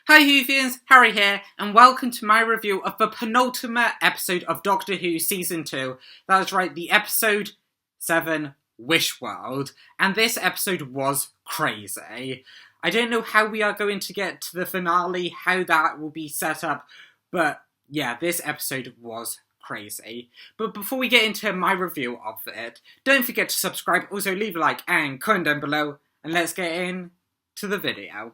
Hi Whovians, Harry here, and welcome to my review of the penultimate episode of Doctor Who Season 2. That is right, the episode 7, Wish World. And this episode was crazy. I don't know how we are going to get to the finale, how that will be set up, but yeah, this episode was crazy. But before we get into my review of it, don't forget to subscribe, also leave a like and comment down below, and let's get in to the video.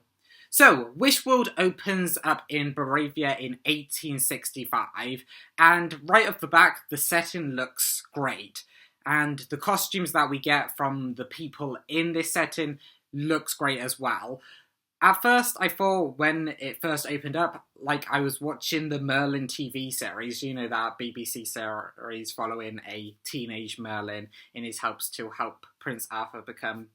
So, Wishworld opens up in Boravia in 1865, and right off the back, the setting looks great. And the costumes that we get from the people in this setting looks great as well. At first, I thought when it first opened up, like I was watching the Merlin TV series, you know, that BBC series following a teenage Merlin in his hopes to help Prince Arthur become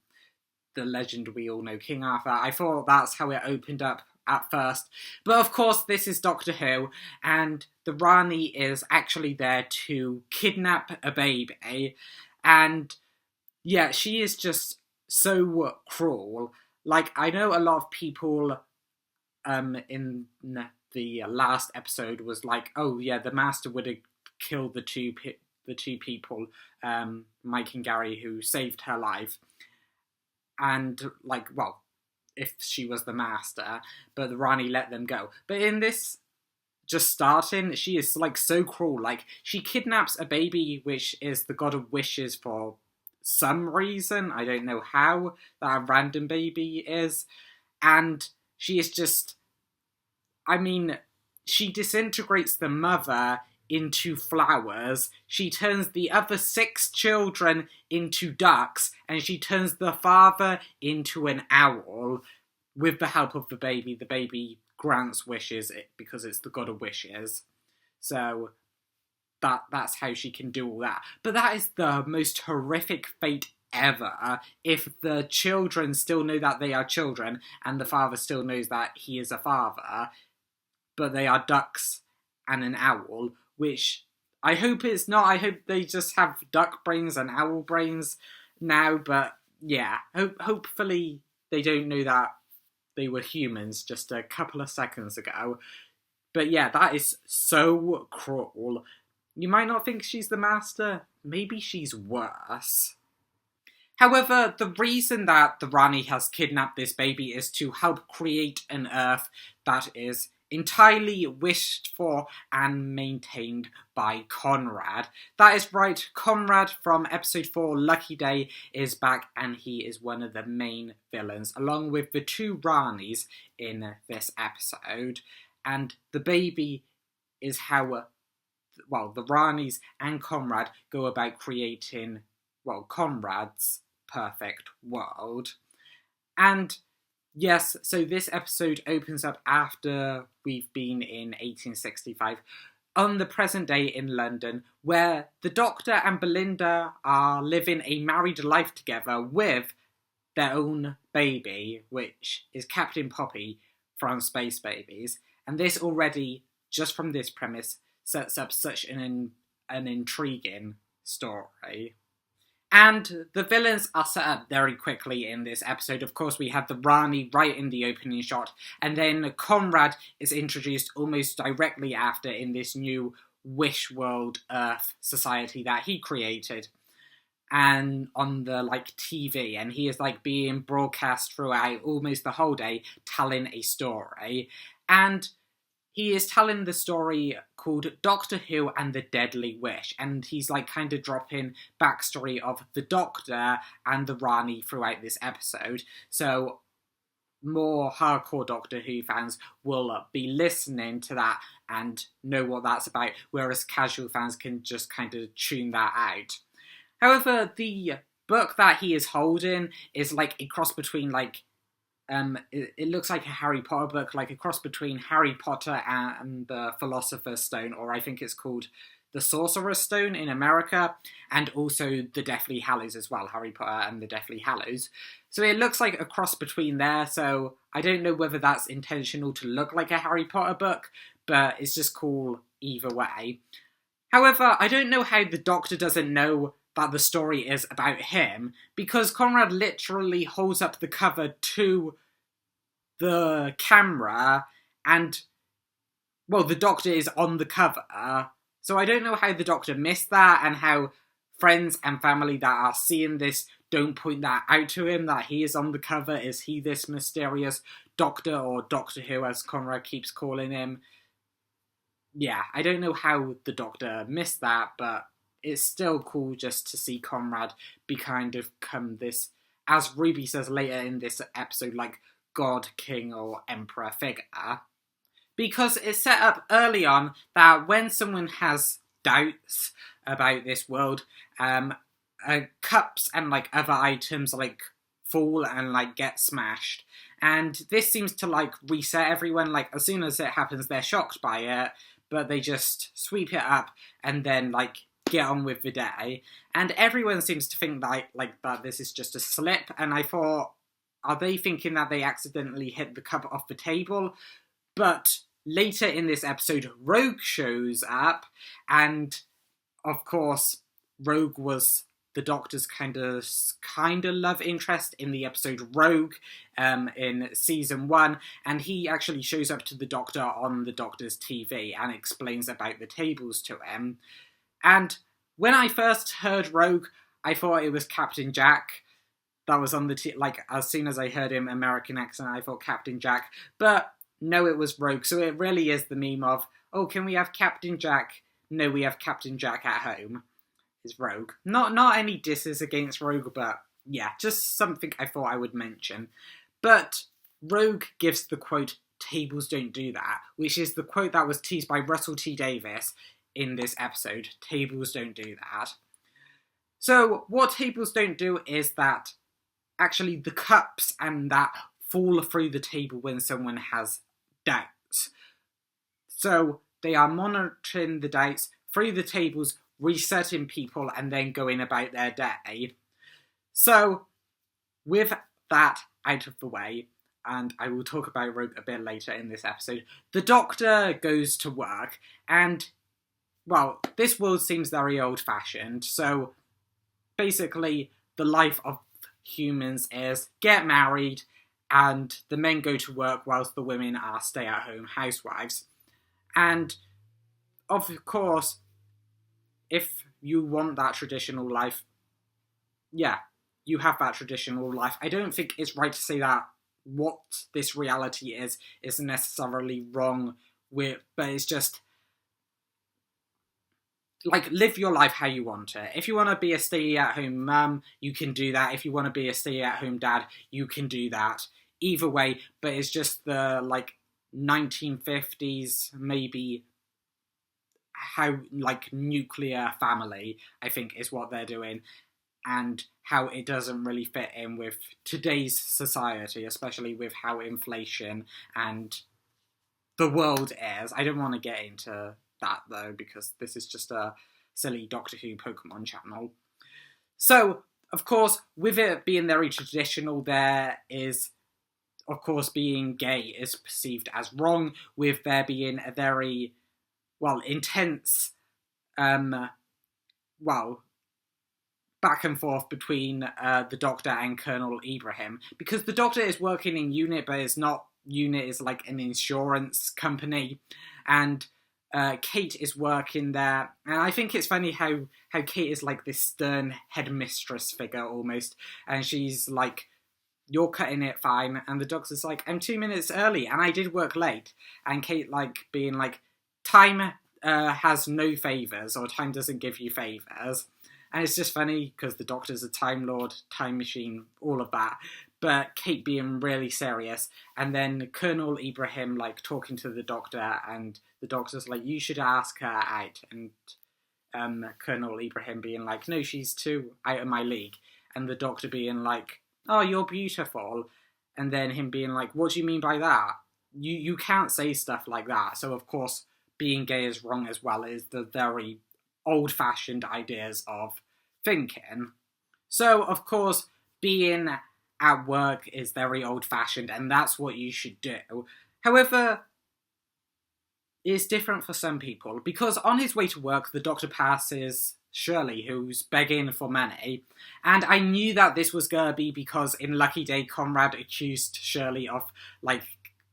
the legend we all know, King Arthur. I thought that's how it opened up at first. But of course, this is Doctor Who, and the Rani is actually there to kidnap a baby. And yeah, she is just so cruel. Like, I know a lot of people in the last episode was like, oh yeah, the Master would have killed the two people, Mike and Gary, who saved her life. And, like, well, if she was the Master, but the Rani let them go. But in this, just starting, she is, like, so cruel. Like, she kidnaps a baby, which is the god of wishes for some reason. I don't know how that a random baby is. And she is just, I mean, she disintegrates the mother into flowers, she turns the other 6 children into ducks, and she turns the father into an owl with the help of the baby. The baby grants wishes because it's the god of wishes. So that's how she can do all that. But that is the most horrific fate ever. If the children still know that they are children, and the father still knows that he is a father, but they are ducks and an owl, which I hope it's not. I hope they just have duck brains and owl brains now, but yeah, hopefully they don't know that they were humans just a couple of seconds ago. But yeah, that is so cruel. You might not think she's the Master. Maybe she's worse. However, the reason that the Rani has kidnapped this baby is to help create an Earth that is entirely wished for and maintained by Conrad. That is right, Conrad from episode 4, Lucky Day, is back, and he is one of the main villains, along with the 2 Ranis in this episode. And the baby is how, well, the Ranis and Conrad go about creating, well, Conrad's perfect world. And yes, so this episode opens up after we've been in 1865, on the present day in London, where the Doctor and Belinda are living a married life together with their own baby, which is Captain Poppy from Space Babies. And this already, just from this premise, sets up such an intriguing story. And the villains are set up very quickly in this episode. Of course, we have the Rani right in the opening shot, and then Conrad is introduced almost directly after in this new Wish World Earth society that he created, and on the, like, TV, and he is, like, being broadcast throughout almost the whole day, telling a story, and he is telling the story called Doctor Who and the Deadly Wish, and he's like kind of dropping backstory of the Doctor and the Rani throughout this episode. So more hardcore Doctor Who fans will be listening to that and know what that's about, whereas casual fans can just kind of tune that out. However, the book that he is holding is like a cross between, like, it looks like a Harry Potter book, like a cross between Harry Potter and the Philosopher's Stone, or I think it's called the Sorcerer's Stone in America, and also the Deathly Hallows as well, Harry Potter and the Deathly Hallows. So it looks like a cross between there, so I don't know whether that's intentional to look like a Harry Potter book, but it's just cool either way. However, I don't know how the Doctor doesn't know that the story is about him, because Conrad literally holds up the cover to the camera And, well, the Doctor is on the cover. So I don't know how the Doctor missed that, and how friends and family that are seeing this don't point that out to him, that he is on the cover. Is he this mysterious Doctor, or Doctor Who, as Conrad keeps calling him? Yeah, I don't know how the Doctor missed that, but it's still cool just to see Conrad become this, as Ruby says later in this episode, like God, King, or Emperor figure. Because it's set up early on that when someone has doubts about this world, cups and like other items like fall and like get smashed. And this seems to like reset everyone. Like as soon as it happens, they're shocked by it, but they just sweep it up and then like get on with the day. And everyone seems to think that this is just a slip. And I thought, are they thinking that they accidentally hit the cup off the table? But later in this episode, Rogue shows up, and of course, Rogue was the Doctor's kind of love interest in the episode Rogue in season 1, and he actually shows up to the Doctor on the Doctor's TV and explains about the tables to him. And when I first heard Rogue, I thought it was Captain Jack that was on the as soon as I heard him American accent, I thought Captain Jack, but no, it was Rogue. So it really is the meme of, oh, can we have Captain Jack? No, we have Captain Jack at home. Is Rogue. Not any disses against Rogue, but yeah, just something I thought I would mention. But Rogue gives the quote, "Tables don't do that," which is the quote that was teased by Russell T Davies in this episode. Tables don't do that. So what tables don't do is that actually the cups and that fall through the table when someone has doubts. So they are monitoring the doubts through the tables, resetting people, and then going about their day. So with that out of the way, and I will talk about Rogue a bit later in this episode, the Doctor goes to work, and, well, this world seems very old-fashioned, so basically the life of humans is get married, and the men go to work whilst the women are stay-at-home housewives. And, of course, if you want that traditional life, yeah, you have that traditional life. I don't think it's right to say that what this reality is necessarily wrong with, but it's just, like, live your life how you want it. If you want to be a stay-at-home mum, you can do that. If you want to be a stay-at-home dad, you can do that. Either way, but it's just the, like, 1950s, maybe, how, like, nuclear family, I think, is what they're doing, and how it doesn't really fit in with today's society, especially with how inflation and the world is. I don't want to get into that, though, because this is just a silly Doctor Who Pokemon channel. So, of course, with it being very traditional, there is, of course, being gay is perceived as wrong, with there being a very, well, intense, back and forth between the Doctor and Colonel Ibrahim, because the Doctor is working in UNIT, but it's not UNIT, is like an insurance company, and Kate is working there, and I think it's funny how Kate is like this stern headmistress figure almost, and she's like, you're cutting it fine, and the Doctor's like, I'm 2 minutes early, and I did work late, and Kate like being like, time has no favours, or time doesn't give you favours. And it's just funny because the Doctor's a Time Lord, time machine, all of that. But Kate being really serious, and then Colonel Ibrahim like talking to the Doctor, and the Doctor's like, you should ask her out, and Colonel Ibrahim being like, no, she's too out of my league, and the Doctor being like, oh, you're beautiful, and then him being like, what do you mean by that? You can't say stuff like that. So of course, being gay is wrong as well, is the very old-fashioned ideas of thinking. So, of course, being at work is very old-fashioned, and that's what you should do. However, it's different for some people, because on his way to work, the Doctor passes Shirley, who's begging for money, and I knew that this was gonna be because in Lucky Day, Conrad accused Shirley of, like,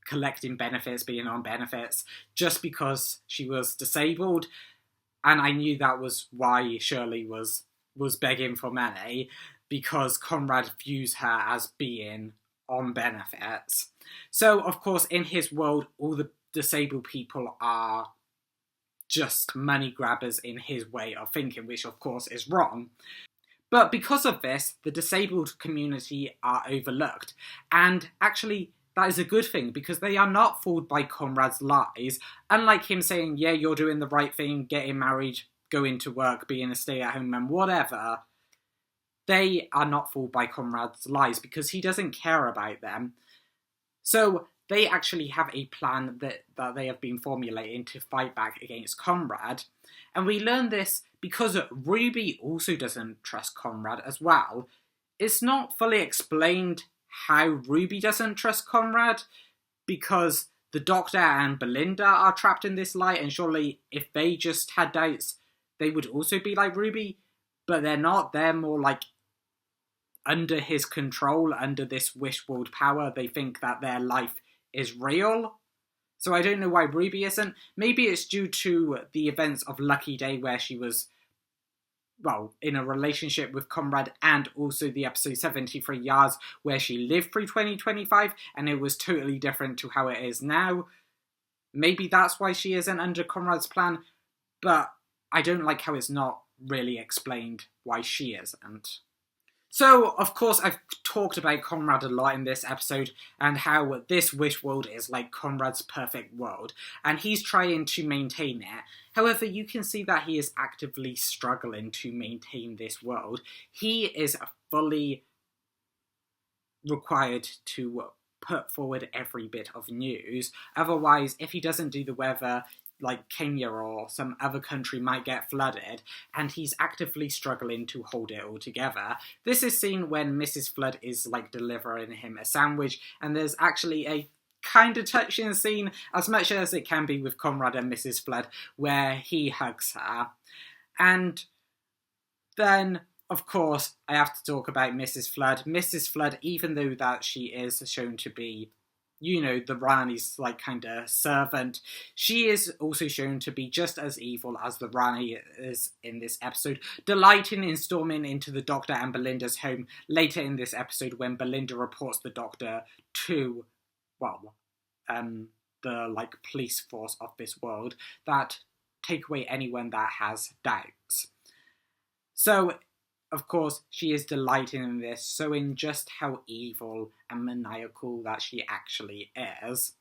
collecting benefits, being on benefits, just because she was disabled. And I knew that was why Shirley was begging for money, because Conrad views her as being on benefits. So, of course, in his world, all the disabled people are just money grabbers in his way of thinking, which, of course, is wrong. But because of this, the disabled community are overlooked. And actually, that is a good thing, because they are not fooled by Conrad's lies. Unlike him saying, yeah, you're doing the right thing, getting married, going to work, being a stay-at-home mum, whatever, they are not fooled by Conrad's lies, because he doesn't care about them. So they actually have a plan that they have been formulating to fight back against Conrad. And we learn this because Ruby also doesn't trust Conrad as well. It's not fully explained how Ruby doesn't trust Conrad, because the Doctor and Belinda are trapped in this lie, and surely if they just had doubts, they would also be like Ruby, but they're not. They're more like under his control, under this wish world power. They think that their life is real. So I don't know why Ruby isn't. Maybe it's due to the events of Lucky Day, where she was, well, in a relationship with Conrad, and also the episode 73 Yards, where she lived through 2025, and it was totally different to how it is now. Maybe that's why she isn't under Conrad's plan, but I don't like how it's not really explained why she isn't. So, of course, I've talked about Conrad a lot in this episode, and how this wish world is like Conrad's perfect world, and he's trying to maintain it. However, you can see that he is actively struggling to maintain this world. He is fully required to put forward every bit of news. Otherwise, if he doesn't do the weather, like Kenya or some other country might get flooded, and he's actively struggling to hold it all together. This is seen when Mrs. Flood is like delivering him a sandwich, and there's actually a kind of touching scene, as much as it can be with Conrad and Mrs. Flood, where he hugs her. And then, of course, I have to talk about Mrs. Flood. Mrs. Flood, even though that she is shown to be, you know, the Rani's like kind of servant, she is also shown to be just as evil as the Rani is in this episode, delighting in storming into the Doctor and Belinda's home later in this episode, when Belinda reports the Doctor to, well, the like police force of this world that take away anyone that has doubts. So, of course, she is delighting in this, showing just how evil and maniacal that she actually is.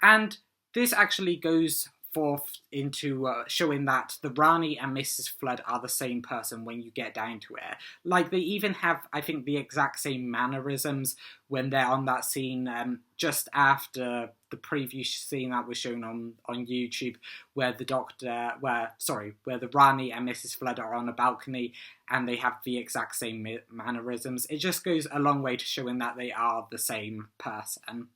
And this actually goes forth into showing that the Rani and Mrs. Flood are the same person when you get down to it. Like, they even have, I think, the exact same mannerisms when they're on that scene just after the preview scene that was shown on YouTube, where where the Rani and Mrs. Flood are on a balcony and they have the exact same mannerisms. It just goes a long way to showing that they are the same person.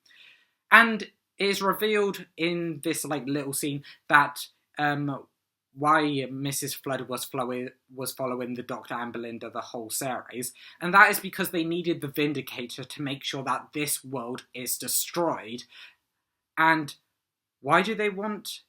And it is revealed in this like little scene that why Mrs. Flood was following the Doctor and Belinda the whole series, and that is because they needed the Vindicator to make sure that this world is destroyed. And why do they want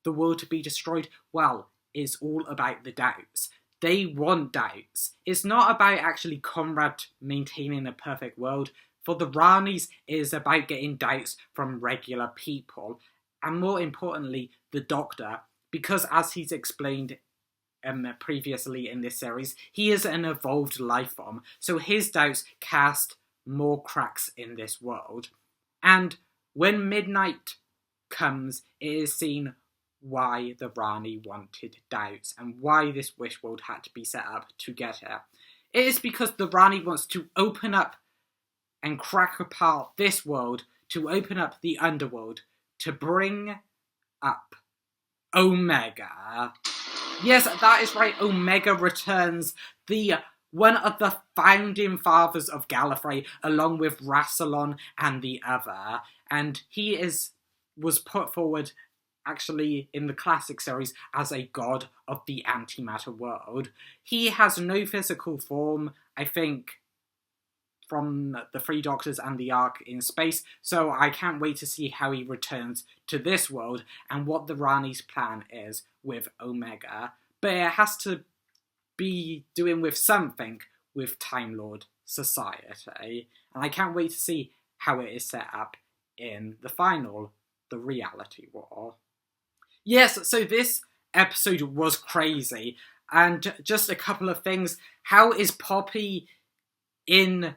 the world to be destroyed? Well, it's all about the doubts. They want doubts. It's not about actually Conrad maintaining a perfect world. For the Ranis, it is about getting doubts from regular people. And more importantly, the Doctor, because as he's explained previously in this series, he is an evolved life form. So his doubts cast more cracks in this world. And when midnight comes, it is seen why the Rani wanted doubts and why this wish world had to be set up to get her. It is because the Rani wants to open up and crack apart this world, to open up the underworld, to bring up Omega. Yes, that is right, Omega returns, the one of the founding fathers of Gallifrey, along with Rassilon and the other. And he was put forward, actually, in the classic series as a god of the antimatter world. He has no physical form, I think, from the Three Doctors and the Ark in space, so I can't wait to see how he returns to this world and what the Rani's plan is with Omega. But it has to be doing with something with Time Lord society, and I can't wait to see how it is set up in the final, the Reality War. Yes, so this episode was crazy, and just a couple of things. How is Poppy in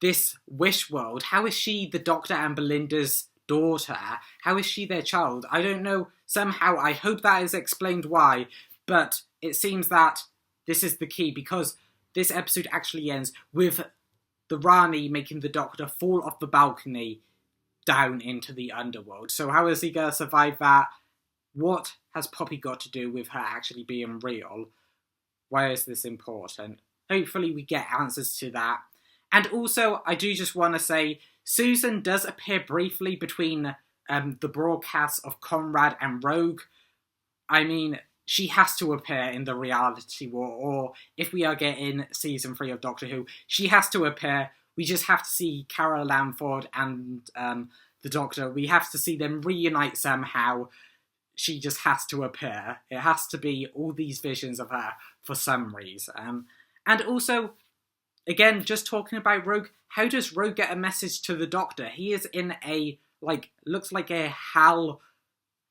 this Wish world? How is she the Doctor and Belinda's daughter? How is she their child? I don't know. Somehow, I hope that is explained why, but it seems that this is the key, because this episode actually ends with the Rani making the Doctor fall off the balcony down into the underworld. So how is he going to survive that? What has Poppy got to do with her actually being real? Why is this important? Hopefully we get answers to that. And also, I do just want to say, Susan does appear briefly between the broadcasts of Conrad and Rogue. I mean, she has to appear in the Reality War, or if we are getting season 3 of Doctor Who, she has to appear. We just have to see Carol Lamford and the Doctor. We have to see them reunite somehow. She just has to appear. It has to be all these visions of her for some reason. And also, again, just talking about Rogue, how does Rogue get a message to the Doctor? He is in a, looks like a HAL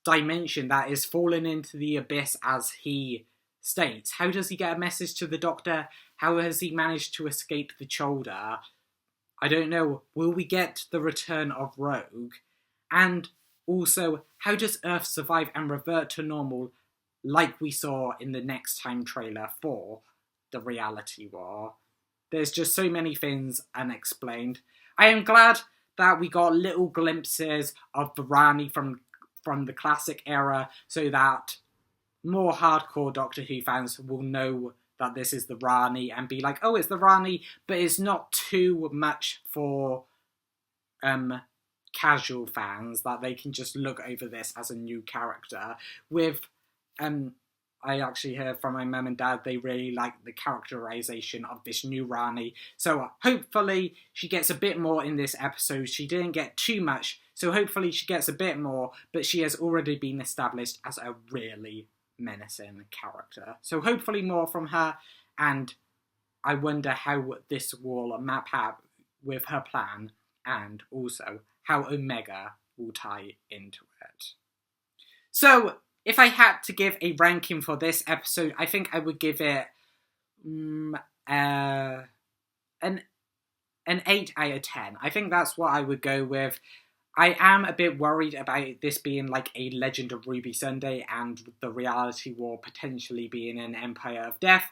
dimension that is falling into the abyss, as he states. How does he get a message to the Doctor? How has he managed to escape the Cholder? I don't know. Will we get the return of Rogue? And also, how does Earth survive and revert to normal, like we saw in the Next Time trailer for the Reality War? There's just so many things unexplained. I am glad that we got little glimpses of the Rani from the classic era, so that more hardcore Doctor Who fans will know that this is the Rani and be like, oh, it's the Rani, but it's not too much for casual fans, that they can just look over this as a new character. With I actually heard from my mum and dad, they really like the characterization of this new Rani, so hopefully she gets a bit more in this episode. She didn't get too much, so hopefully she gets a bit more, but she has already been established as a really menacing character. So hopefully more from her, and I wonder how this will map out with her plan, and also how Omega will tie into it. So, if I had to give a ranking for this episode, I think I would give it an 8 out of 10. I think that's what I would go with. I am a bit worried about this being like a Legend of Ruby Sunday and the Reality War potentially being an Empire of Death,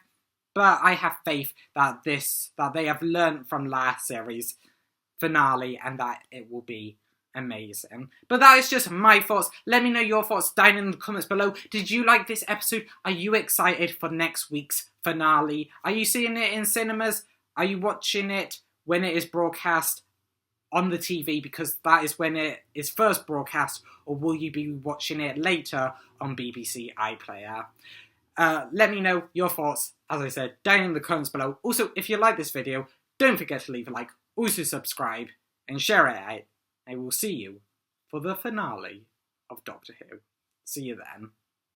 but I have faith that they have learned from last series finale and that it will be amazing. But that is just my thoughts. Let me know your thoughts down in the comments below. Did you like this episode? Are you excited for next week's finale? Are you seeing it in cinemas? Are you watching it when it is broadcast on the TV, because that is when it is first broadcast, or will you be watching it later on BBC iPlayer? Let me know your thoughts, as I said, down in the comments below. Also, if you like this video, don't forget to leave a like, also subscribe, and share it out. I will see you for the finale of Doctor Who. See you then.